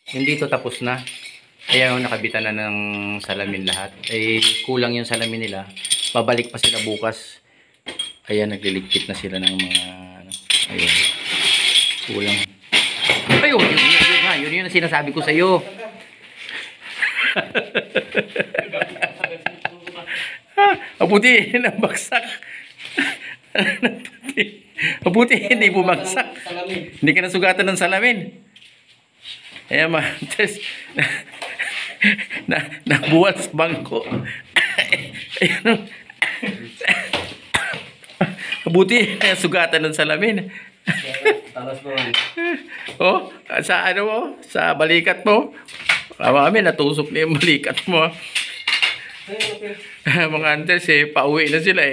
Hindi ito tapos na. Ayan, nakabitan na ng salamin lahat. Eh, kulang yung salamin nila. Pabalik pa sila bukas. Ayan, nagliligpit na sila ng mga ano. Ayun. Kulang. Ayun, yun ang sinasabi ko sa iyo. Mabuti, nabagsak. Mabuti, hindi bumagsak. Hindi ka nasugatan ng salamin. Ayan, nabuwal sa bangko. Ayan. Mabuti, sugatan ng salamin. Oh, sa ano mo? Sa balikat mo. Mami, natusok na yung balikat mo. Mga hunters pauwi na sila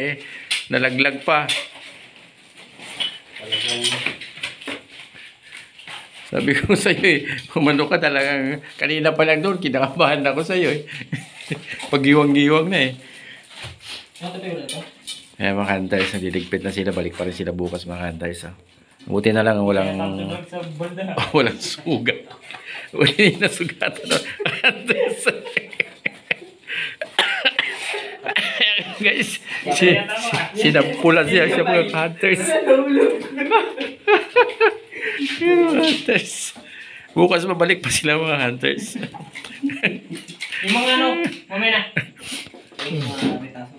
nalaglag pa. Sabi ko sa iyo kumano ka talagang kanina pa lang doon, kinakabahan ako sa iyo Pag-giwang-giwang na mga hunters, naliligpit na sila, balik pa rin sila bukas mga hunters. Buti na lang walang sugat. Hindi na sugatan ng hunters. Guys, sinapulan siya mga hunters. Hunters. Bukas mabalik pa sila mga hunters. Yung mga mamaya na.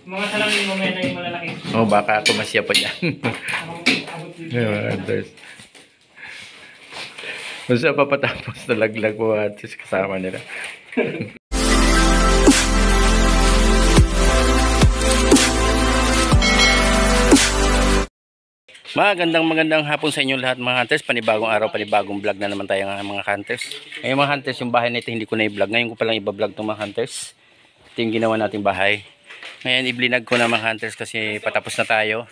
Mga salamin mamaya na yung malalaki. Oh, baka kumasya pa dyan. Mga hunters. Kung saan papatapos na laglag mga hunters kasama nila. Magandang hapon sa inyo lahat mga hunters. Panibagong araw, panibagong vlog na naman tayo mga hunters. Ngayon mga hunters, yung bahay na ito hindi ko na i-vlog. Ngayon ko palang i-vlog itong mga hunters. Ito yung ginawa nating bahay. Ngayon i-blinag ko na mga hunters kasi patapos na tayo.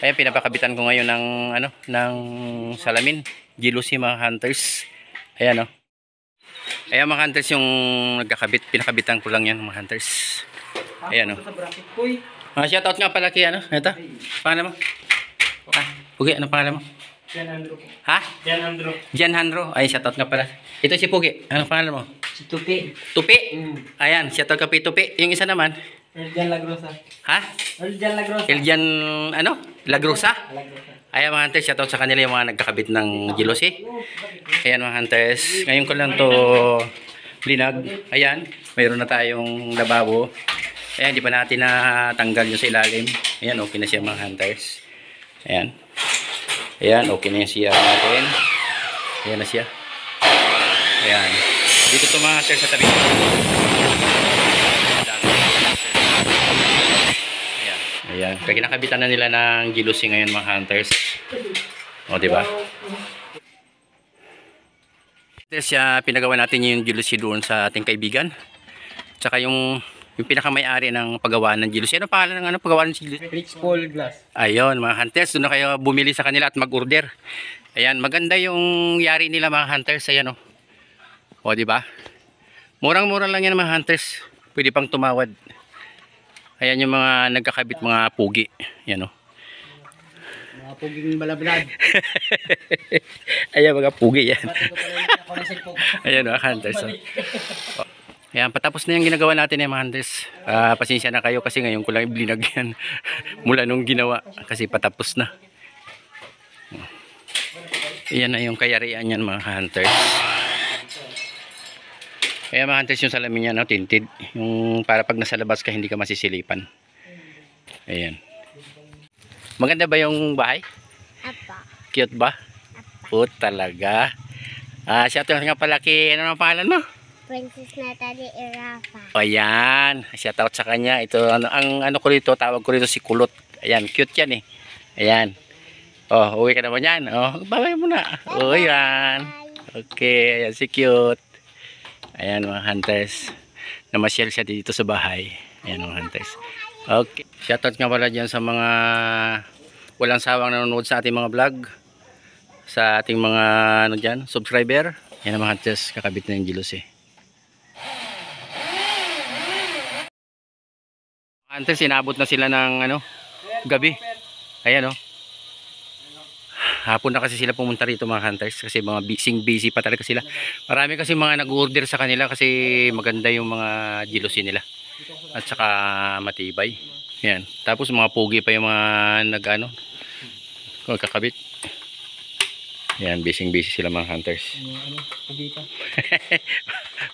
Ayan, pinapakabitan ko ngayon ng salamin. Jealousy mga hunters. Ayan Ayan mga hunters yung nagkakabit. Pinakabitan ko lang yan mga hunters. Ayan shoutout nga pala kay ito. Paano mo? Pugi, ano pangalan mo? Jan Andro. Ha? Jan Andro. Jan Andro. Ay, shoutout nga pala. Ito si Pugi. Ano pangalan mo? Si Tupi. Tupi? Ayan, shoutout ka kay Tupi. Yung isa naman? Eljan Lagrosa. Ha? Eljan Lagrosa. Eljan, Lagrosa? Lagrosa. Ayan mga hunters, shoutout sa kanila yung mga nagkakabit ng jealousy. Ayan mga hunters. Ngayon ko lang to blinag. Ayan, mayroon na tayong lababo. Ayan, di pa natin natanggal yung sa ilalim. Ayan, okay na siya mga hunters. Ayan. Ayan, okay na yung CR natin. Ayan na siya. Ayan. Dito ito mga hunters sa tabi. Ayan. Ayan. Kaya kinakabitan na nila ng jealousy ngayon mga hunters. O, diba? Hunters, pinagawa natin yung jealousy doon sa ating kaibigan. Tsaka yung pinakamay-ari ng paggawa ng jealousy. Ano pangalan ng paggawa ng jealousy? Rich Paul Glass. Ayun mga hunters, doon na kayo bumili sa kanila at mag-order. Ayan, maganda yung yari nila mga hunters. Ayan o, diba? Murang-murang lang yan mga hunters. Pwede pang tumawad. Ayan yung mga nagkakabit mga pugi. Ayan o. Mga puging balablad. Ayan mga pugi yan. Ayan mga hunters. Ayan, patapos na yung ginagawa natin mga hunters. Pasensya na kayo kasi ngayon ko lang i-blinag yan. Mula nung ginawa kasi patapos na. Ayan na yung kayarian yan mga hunters. Ayan mga hunters, yung salamin yan tinted. Yung para pag nasa labas ka hindi ka masisilipan. Ayan. Maganda ba yung bahay? Apa. Cute ba? Oo talaga. Shout out nga pala kay, ano ang pangalan mo? Princess Natalie Irafa. O ayan, shout out sa kanya. Ito ang ko rito, tawag ko rito si Kulot. Ayan, cute yan Ayan. Oh, uwi ka naman yan. Oh, babay mo na. Oh, yan. Okay, ayan si cute. Ayan mga hunters. Namasyal siya dito sa bahay. Ayan mga hunters. Okay. Shout out nga pala dyan sa mga walang sawang nanonood sa ating mga vlog. Sa ating mga subscriber. Ayan mga hunters, kakabit na yung jealousy. Hunters, inabot na sila ng gabi. Ayan hapon na kasi sila pumunta rito mga hunters kasi mga busy pa talaga sila. Marami kasi mga nag-order sa kanila kasi maganda yung mga jealousy nila at saka matibay. Yan. Tapos mga pugi pa yung mga nag-ano kakabit. Yan, busy sila mga hunters. Pugita.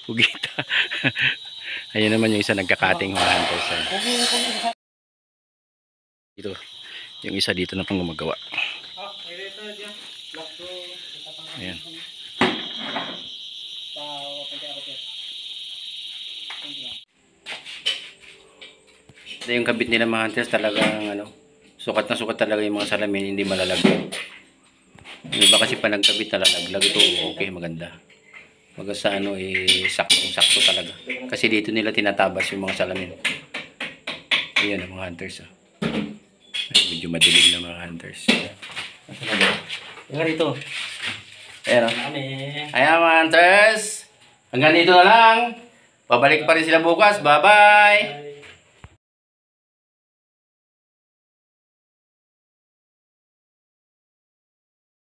Pugita. Ayun naman yung isa nagkakating mga hunters. Dito. Yung isa dito na pang gumagawa. Ayan. Ito yung kabit nila mga hunters, talagang ano, sukat na sukat talaga yung mga salamin, hindi malalaglag. Yung iba kasi pa nagkabit na lalaglag, ito okay, maganda. Maga sa ano, saktong-sakto talaga. Kasi dito nila tinatabas yung mga salamin. Ayan ang mga hunters. Ay, medyo madilim na mga hunters. Yung rito. Ayan o. Ayan mga hunters. Hanggang dito na lang. Babalik pa rin sila bukas. Bye-bye.